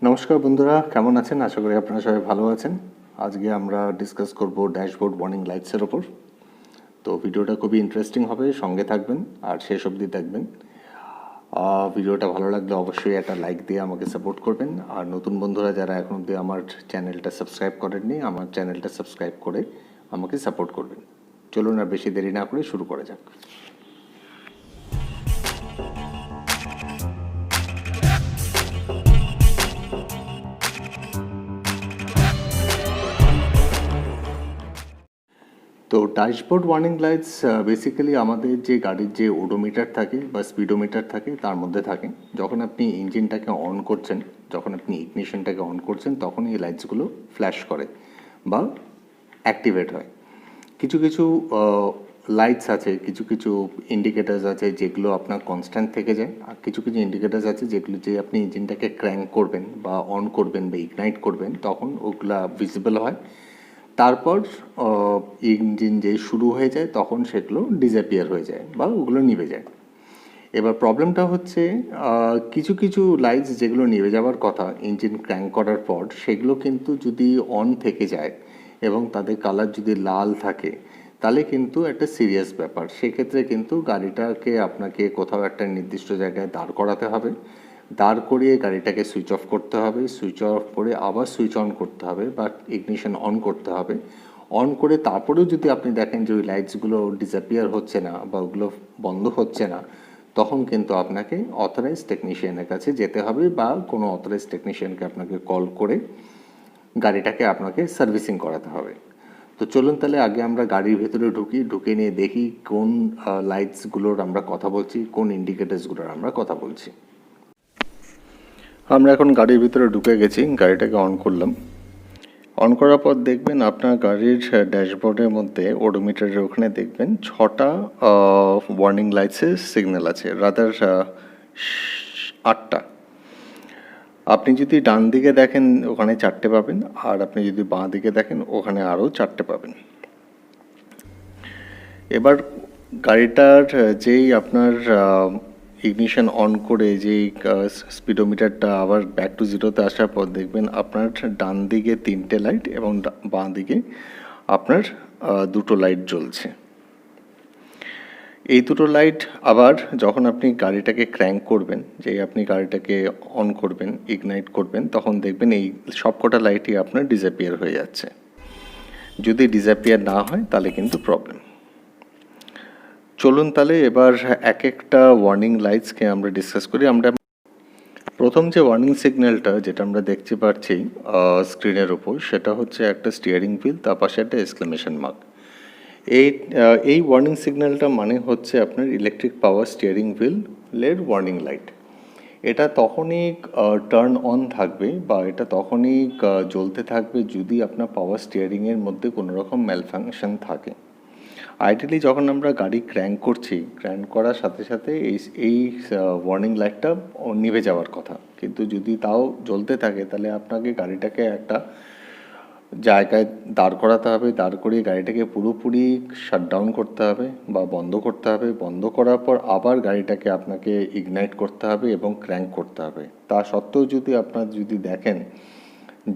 নমস্কার বন্ধুরা, কেমন আছেন? আশা করি আপনারা সবাই ভালো আছেন। আজকে আমরা ডিসকাস করব ড্যাশবোর্ড ওয়ার্নিং লাইটসের ওপর। তো ভিডিওটা খুবই ইন্টারেস্টিং হবে, সঙ্গে থাকবেন আর শেষ অবধি দেখবেন। ভিডিওটা ভালো লাগলে অবশ্যই একটা লাইক দিয়ে আমাকে সাপোর্ট করবেন। আর নতুন বন্ধুরা যারা এখন অবধি আমার চ্যানেলটা সাবস্ক্রাইব করেননি, আমার চ্যানেলটা সাবস্ক্রাইব করে আমাকে সাপোর্ট করবেন। চলুন আর বেশি দেরি না করে শুরু করা যাক। তো ড্যাশবোর্ড ওয়ার্নিং লাইটস বেসিক্যালি আমাদের যে গাড়ির যে ওডোমিটার থাকে বা স্পিডোমিটার থাকে তার মধ্যে থাকে। যখন আপনি ইঞ্জিনটাকে অন করছেন, যখন আপনি ইগনিশনটাকে অন করছেন, তখন এই লাইটসগুলো ফ্ল্যাশ করে বা অ্যাক্টিভেট হয়। কিছু কিছু লাইটস আছে, কিছু কিছু ইন্ডিকেটার্স আছে যেগুলো আপনার কনস্ট্যান্ট থেকে যায়, আর কিছু কিছু ইন্ডিকেটার্স আছে যেগুলো যে আপনি ইঞ্জিনটাকে ক্র্যাঙ্ক করবেন বা অন করবেন বা ইগনাইট করবেন তখন ওগুলা ভিজিবল হয়। তারপর ইঞ্জিন যে শুরু হয়ে যায় তখন সেগুলো ডিসঅ্যাপিয়ার হয়ে যায় বা ওগুলো নিভে যায়। এবার প্রবলেমটা হচ্ছে কিছু কিছু লাইটস যেগুলো নিভে যাওয়ার কথা ইঞ্জিন ক্র্যাঙ্ক করার পর, সেগুলো কিন্তু যদি অন থেকে যায় এবং তাদের কালার যদি লাল থাকে তাহলে কিন্তু একটা সিরিয়াস ব্যাপার। সেক্ষেত্রে কিন্তু গাড়িটাকে আপনাকে কোথাও একটা নির্দিষ্ট জায়গায় দাঁড় করাতে হবে, দাঁড় করিয়ে গাড়িটাকে সুইচ অফ করতে হবে, সুইচ অফ করে আবার সুইচ অন করতে হবে বা ইগনিশন অন করতে হবে। অন করে তারপরেও যদি আপনি দেখেন যে ওই লাইটসগুলো ডিসঅ্যাপিয়ার হচ্ছে না বা ওগুলো বন্ধ হচ্ছে না, তখন কিন্তু আপনাকে অথরাইজ টেকনিশিয়ানের কাছে যেতে হবে বা কোনো অথরাইজ টেকনিশিয়ানকে আপনাকে কল করে গাড়িটাকে আপনাকে সার্ভিসিং করাতে হবে। তো চলুন তাহলে আগে আমরা গাড়ির ভেতরে ঢুকে নিয়ে দেখি কোন লাইটসগুলোর আমরা কথা বলছি, কোন ইন্ডিকেটার্সগুলোর আমরা কথা বলছি। আমরা এখন গাড়ির ভিতরে ঢুকে গেছি, গাড়িটাকে অন করলাম। অন করার পর দেখবেন আপনার গাড়ির ড্যাশবোর্ডের মধ্যে ওডোমিটারের ওখানে দেখবেন 6টা ওয়ার্নিং লাইটসের সিগন্যাল আছে, রাদার 8টা। আপনি যদি ডান দিকে দেখেন ওখানে 4টে পাবেন, আর আপনি যদি বাঁ দিকে দেখেন ওখানে আরও 4টে পাবেন। এবার গাড়িটার যেই আপনার ইগনিশন অন করে যেই স্পিডোমিটারটা আবার ব্যাক টু জিরোতে আসার পর দেখবেন আপনার ডান দিকে 3টে লাইট এবং বাঁ দিকে আপনার 2টো লাইট জ্বলছে। এই দুটো লাইট আবার যখন আপনি গাড়িটাকে ক্র্যাঙ্ক করবেন, যেই আপনি গাড়িটাকে অন করবেন, ইগনাইট করবেন, তখন দেখবেন এই সবকটা লাইটই আপনার ডিসঅ্যাপিয়ার হয়ে যাচ্ছে। যদি ডিসঅ্যাপিয়ার না হয় তাহলে কিন্তু প্রবলেম। চলুন তাহলে এবার এক একটা ওয়ার্নিং লাইটসকে আমরা ডিসকাস করি। আমরা প্রথম যে ওয়ার্নিং সিগন্যালটা যেটা আমরা দেখতে পাচ্ছি স্ক্রিনের ওপর, সেটা হচ্ছে একটা স্টিয়ারিং হুইল, তার পাশে একটা এক্সক্লেমেশন মার্ক। এই ওয়ার্নিং সিগন্যালটা মানে হচ্ছে আপনার ইলেকট্রিক পাওয়ার স্টিয়ারিং হুইলের ওয়ার্নিং লাইট। এটা তখনই টার্ন অন থাকবে বা এটা তখনই জ্বলতে থাকবে যদি আপনার পাওয়ার স্টিয়ারিংয়ের মধ্যে কোনো রকম ম্যালফাংশন থাকে। আইডিয়ালি যখন আমরা গাড়ি ক্র্যাঙ্ক করছি, ক্র্যাঙ্ক করার সাথে সাথে এই ওয়ার্নিং লাইটটা নিভে যাওয়ার কথা, কিন্তু যদি তাও জ্বলতে থাকে তাহলে আপনাকে গাড়িটাকে একটা জায়গায় দাঁড় করাতে হবে, দাঁড় করিয়ে গাড়িটাকে পুরোপুরি শাটডাউন করতে হবে বা বন্ধ করতে হবে। বন্ধ করার পর আবার গাড়িটাকে আপনাকে ইগনাইট করতে হবে এবং ক্র্যাঙ্ক করতে হবে। তা সত্ত্বেও যদি আপনার যদি দেখেন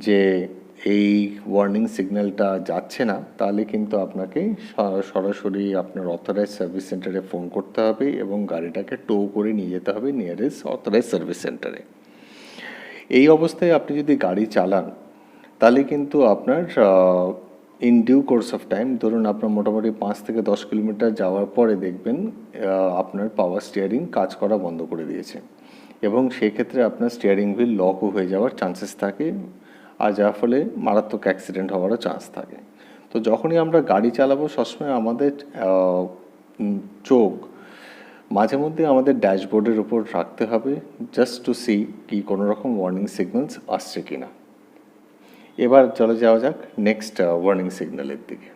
যে এই ওয়ার্নিং সিগন্যালটা যাচ্ছে না, তাহলে কিন্তু আপনাকে সরাসরি আপনার অথরাইজ সার্ভিস সেন্টারে ফোন করতে হবে এবং গাড়িটাকে টো করে নিয়ে যেতে হবে নিয়ারেস্ট অথরাইজ সার্ভিস সেন্টারে। এই অবস্থায় আপনি যদি গাড়ি চালান তাহলে কিন্তু আপনার in due course of time, ধরুন আপনার মোটামুটি 5 থেকে 10 কিলোমিটার যাওয়ার পরে দেখবেন আপনার পাওয়ার স্টিয়ারিং কাজ করা বন্ধ করে দিয়েছে এবং সেক্ষেত্রে আপনার স্টিয়ারিং হুইল লকও হয়ে যাওয়ার চান্সেস থাকে, আর যার ফলে মারাত্মক অ্যাক্সিডেন্ট হওয়ারও চান্স থাকে। তো যখনই আমরা গাড়ি চালাবো সবসময় আমাদের চোখ মাঝে মধ্যে আমাদের ড্যাশবোর্ডের উপর রাখতে হবে, জাস্ট টু সি কি কোনো রকম ওয়ার্নিং সিগন্যালস আসছে কিনা। এবার চলে যাওয়া যাক নেক্সট ওয়ার্নিং সিগন্যালের দিকে।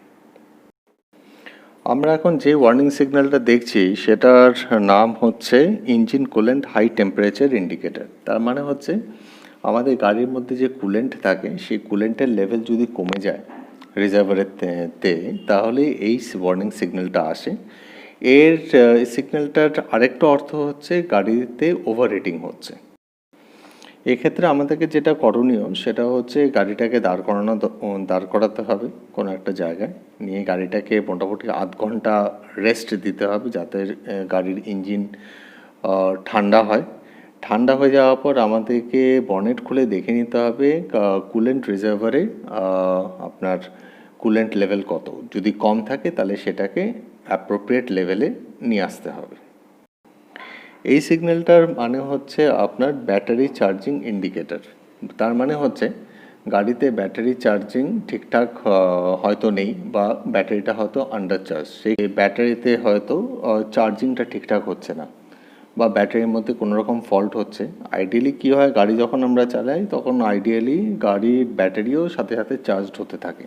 আমরা এখন যে ওয়ার্নিং সিগন্যালটা দেখছি সেটার নাম হচ্ছে engine coolant high temperature indicator. তার মানে হচ্ছে আমাদের গাড়ির মধ্যে যে কুলেন্ট থাকে সেই কুলেন্টের লেভেল যদি কমে যায় রিজার্ভারেতে, তাহলে এই ওয়ার্নিং সিগন্যালটা আসে। এর সিগন্যালটার আরেকটা অর্থ হচ্ছে গাড়িতে ওভার হিটিং হচ্ছে। এক্ষেত্রে আমাদেরকে যেটা করণীয় সেটা হচ্ছে গাড়িটাকে দাঁড় করাতে হবে কোনো একটা জায়গায়, নিয়ে গাড়িটাকে মোটামুটি আধ ঘন্টা রেস্ট দিতে হবে যাতে গাড়ির ইঞ্জিন ঠান্ডা হয়। ঠান্ডা হয়ে যাওয়ার পর আমাদেরকে বনেট খুলে দেখে নিতে হবে কুলেন্ট রিজার্ভারে আপনার কুলেন্ট লেভেল কত। যদি কম থাকে তাহলে সেটাকে অ্যাপ্রোপ্রিয়েট লেভেলে নিয়ে আসতে হবে। এই সিগন্যালটার মানে হচ্ছে আপনার ব্যাটারি চার্জিং ইন্ডিকেটর। তার মানে হচ্ছে গাড়িতে ব্যাটারি চার্জিং ঠিকঠাক হয়তো নেই, বা ব্যাটারিটা হয়তো আন্ডার চার্জ, সেই ব্যাটারিতে হয়তো চার্জিংটা ঠিকঠাক হচ্ছে না, বা ব্যাটারির মধ্যে কোনো রকম ফল্ট হচ্ছে। আইডিয়ালি কী হয়, গাড়ি যখন আমরা চালাই তখন আইডিয়ালি গাড়ির ব্যাটারিও সাথে সাথে চার্জড হতে থাকে।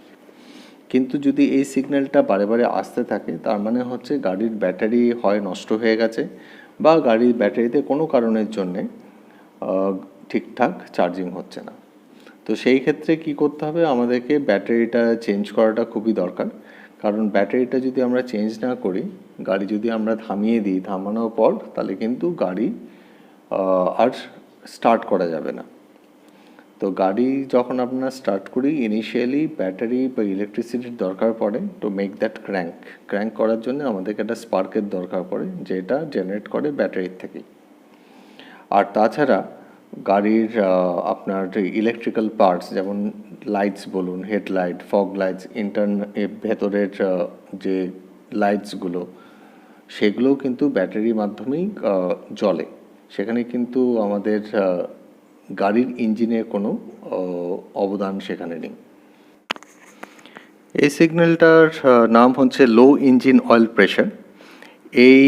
কিন্তু যদি এই সিগন্যালটা বারে বারে আসতে থাকে তার মানে হচ্ছে গাড়ির ব্যাটারি হয় নষ্ট হয়ে গেছে, বা গাড়ির ব্যাটারিতে কোনো কারণের জন্যে ঠিকঠাক চার্জিং হচ্ছে না। তো সেই ক্ষেত্রে কি করতে হবে, আমাদেরকে ব্যাটারিটা চেঞ্জ করাটা খুবই দরকার। কারণ ব্যাটারিটা যদি আমরা চেঞ্জ না করি, গাড়ি যদি আমরা থামিয়ে দিই, থামানোর পর তাহলে কিন্তু গাড়ি আর স্টার্ট করা যাবে না। তো গাড়ি যখন আমরা স্টার্ট করি ইনিশিয়ালি ব্যাটারি বা ইলেকট্রিসিটির দরকার পড়ে টু মেক দ্যাট ক্র্যাঙ্ক করার জন্য আমাদেরকে একটা স্পার্কের দরকার পড়ে, যেটা জেনারেট করে ব্যাটারির থেকে। আর তাছাড়া গাড়ির আপনার ইলেকট্রিক্যাল পার্টস যেমন লাইটস বলুন, হেডলাইট, ফগ লাইটস, ভেতরের যে লাইটসগুলো সেগুলোও কিন্তু ব্যাটারির মাধ্যমেই জ্বলে। সেখানে কিন্তু আমাদের গাড়ির ইঞ্জিনের কোনো অবদান সেখানে নেই। এই সিগন্যালটার নাম হচ্ছে লো ইঞ্জিন অয়েল প্রেশার। এই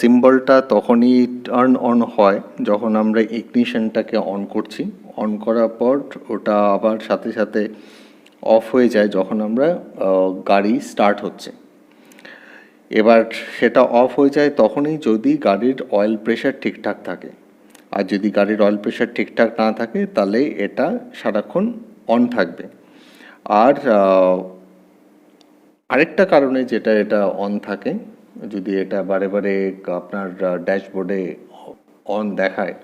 সিম্বলটা তখনই টার্ন অন হয় যখন আমরা ইগনিশনটাকে অন করছি। অন করার পর ওটা আবার সাথে সাথে অফ হয়ে যায় যখন আমরা গাড়ি স্টার্ট হচ্ছে। এবার সেটা অফ হয়ে যায় তখনই যদি গাড়ির অয়েল প্রেশার ঠিকঠাক থাকে। আর যদি গাড়ির অয়েল প্রেশার ঠিকঠাক না থাকে তাহলে এটা সারাক্ষণ অন থাকবে। আর আরেকটা কারণে যেটা এটা অন থাকে, যদি এটা বারে বারে আপনার ড্যাশবোর্ডে অন দেখায়,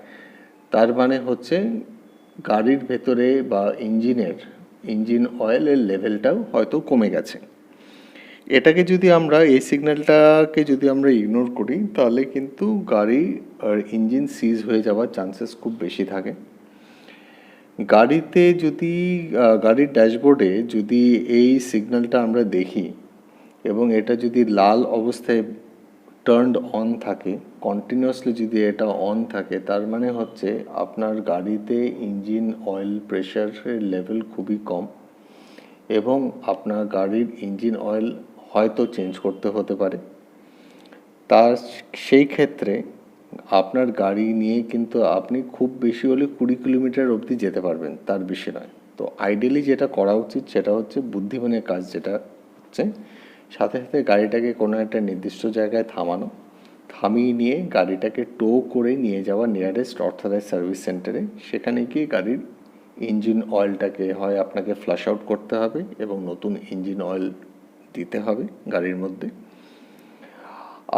তার মানে হচ্ছে গাড়ির ভেতরে বা ইঞ্জিন অয়েলের লেভেলটাও হয়তো কমে গেছে। এটাকে যদি আমরা এই সিগন্যালটাকে যদি আমরা ইগনোর করি তাহলে কিন্তু গাড়ি আর ইঞ্জিন সিজ হয়ে যাওয়ার চান্সেস খুব বেশি থাকে। গাড়িতে যদি গাড়ির ড্যাশবোর্ডে যদি এই সিগন্যালটা আমরা দেখি এবং এটা যদি লাল অবস্থায় টার্নড অন থাকে, কন্টিনিউয়াসলি যদি এটা অন থাকে, তার মানে হচ্ছে আপনার গাড়িতে ইঞ্জিন অয়েল প্রেশারের লেভেল খুবই কম এবং আপনার গাড়ির ইঞ্জিন অয়েল হয়তো চেঞ্জ করতে হতে পারে। তার সেই ক্ষেত্রে আপনার গাড়ি নিয়ে কিন্তু আপনি খুব বেশি হলে 20 কিলোমিটার অবধি যেতে পারবেন, তার বেশি নয়। তো আইডিয়ালি যেটা করা উচিত সেটা হচ্ছে বুদ্ধিমানের কাজ, যেটা হচ্ছে সাথে সাথে গাড়িটাকে কোনো একটা নির্দিষ্ট জায়গায় থামিয়ে নিয়ে গাড়িটাকে টো করে নিয়ে যাওয়া নিয়ারেস্ট অথরাইজ সার্ভিস সেন্টারে। সেখানে গিয়ে গাড়ির ইঞ্জিন অয়েলটাকে হয় আপনাকে ফ্লাশ আউট করতে হবে এবং নতুন ইঞ্জিন অয়েল দিতে হবে গাড়ির মধ্যে,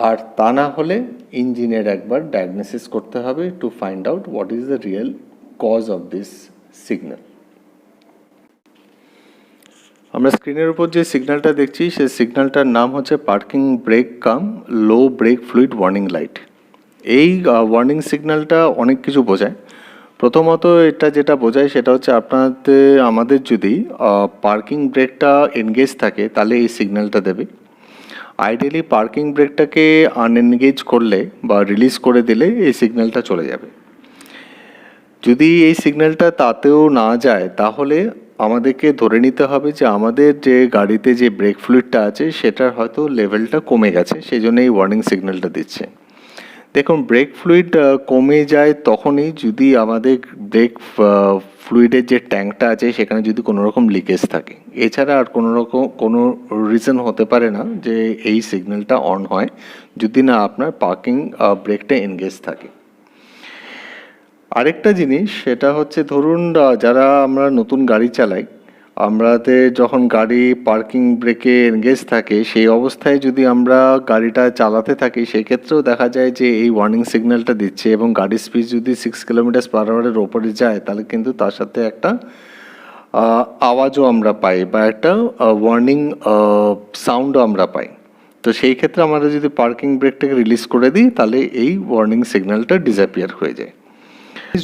আর তা না হলে ইঞ্জিনের একবার ডায়াগনোসিস করতে হবে to find out what is the real cause of this signal. আমরা স্ক্রিনের উপর যে সিগন্যালটা দেখছি সেই সিগন্যালটার নাম হচ্ছে parking brake cum low brake fluid warning light. এই ওয়ার্নিং সিগন্যালটা অনেক কিছু বোঝায়। প্রথমত এটা যেটা বোঝায় সেটা হচ্ছে আমাদের যদি পার্কিং ব্রেকটা এনগেজ থাকে তাহলে এই সিগন্যালটা দেবে। আইডিয়ালি পার্কিং ব্রেকটাকে আনএনগেজ করলে বা রিলিজ করে দিলে এই সিগন্যালটা চলে যাবে। যদি এই সিগন্যালটা তাতেও না যায় তাহলে আমাদেরকে ধরে নিতে হবে যে আমাদের যে গাড়িতে যে ব্রেক ফ্লুইডটা আছে সেটার হয়তো লেভেলটা কমে গেছে, সেই জন্য এই ওয়ার্নিং সিগন্যালটা দিচ্ছে। দেখুন, ব্রেক ফ্লুইড কমে যায় তখনই যদি আমাদের ব্রেক ফ্লুইডের যে ট্যাঙ্কটা আছে সেখানে যদি কোনো রকম লিকেজ থাকে। এছাড়া আর কোনো রিজন হতে পারে না যে এই সিগন্যালটা অন হয় যদি না আপনার পার্কিং ব্রেকটা এনগেজ থাকে। আরেকটা জিনিস সেটা হচ্ছে, ধরুন যারা আমরা নতুন গাড়ি চালাই, আমাদের যখন গাড়ি পার্কিং ব্রেকে এনগেজ থাকে সেই অবস্থায় যদি আমরা গাড়িটা চালাতে থাকি সেক্ষেত্রেও দেখা যায় যে এই ওয়ার্নিং সিগন্যালটা দিচ্ছে এবং গাড়ির স্পিড যদি 6 কিলোমিটার/আওয়ারের ওপরে যায় তাহলে কিন্তু তার সাথে একটা আওয়াজও আমরা পাই বা একটা ওয়ার্নিং সাউন্ডও আমরা পাই। তো সেই ক্ষেত্রে আমরা যদি পার্কিং ব্রেকটাকে রিলিজ করে দিই তাহলে এই ওয়ার্নিং সিগন্যালটা ডিসঅ্যাপিয়ার হয়ে যায়।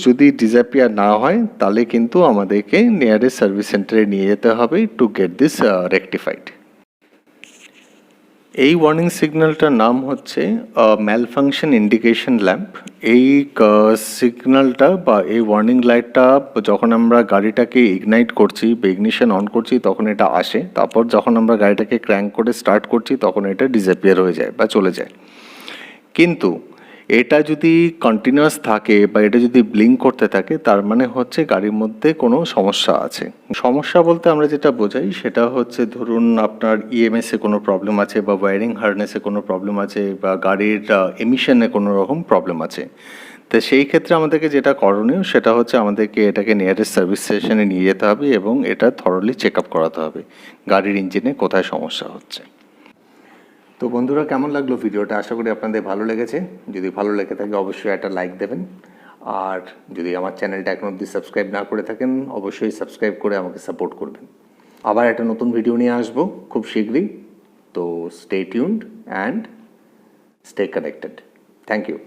যদি ডিসঅ্যাপিয়ার না হয় তাহলে কিন্তু আমাদেরকে নিয়ারেস্ট সার্ভিস সেন্টারে নিয়ে যেতে হবে টু গেট দিস রেকটিফাইড। এই ওয়ার্নিং সিগন্যালটার নাম হচ্ছে ম্যালফাংশন ইন্ডিকেশন ল্যাম্প। এই সিগন্যালটা বা এই ওয়ার্নিং লাইটটা যখন আমরা গাড়িটাকে ইগনাইট করছি বা ইগনিশন অন করছি তখন এটা আসে, তারপর যখন আমরা গাড়িটাকে ক্র্যাঙ্ক করে স্টার্ট করছি তখন এটা ডিসঅ্যাপিয়ার হয়ে যায় বা চলে যায়। কিন্তু এটা যদি কন্টিনিউয়াস থাকে বা এটা যদি ব্লিঙ্ক করতে থাকে তার মানে হচ্ছে গাড়ির মধ্যে কোনো সমস্যা আছে। সমস্যা বলতে আমরা যেটা বোঝাই সেটা হচ্ছে ধরুন আপনার ইএমএসে কোনো প্রবলেম আছে বা ওয়্যারিং হার্নেসে কোনো প্রবলেম আছে বা গাড়ির এমিশনে কোনো রকম প্রবলেম আছে। তো সেই ক্ষেত্রে আমাদেরকে যেটা করণীয় সেটা হচ্ছে আমাদেরকে এটাকে নিয়ারেস্ট সার্ভিস স্টেশনে নিয়ে যেতে হবে এবং এটা থরলি চেক আপ করাতে হবে গাড়ির ইঞ্জিনে কোথায় সমস্যা হচ্ছে। তো বন্ধুরা, কেমন লাগলো ভিডিওটা? আশা করি আপনাদের ভালো লেগেছে। যদি ভালো লেগে থাকে অবশ্যই একটা লাইক দেবেন, আর যদি আমার চ্যানেলটা এখন অবধি সাবস্ক্রাইব না করে থাকেন অবশ্যই সাবস্ক্রাইব করে আমাকে সাপোর্ট করবেন। আবার একটা নতুন ভিডিও নিয়ে আসবো খুব শীঘ্রই। তো stay tuned and stay connected. Thank you.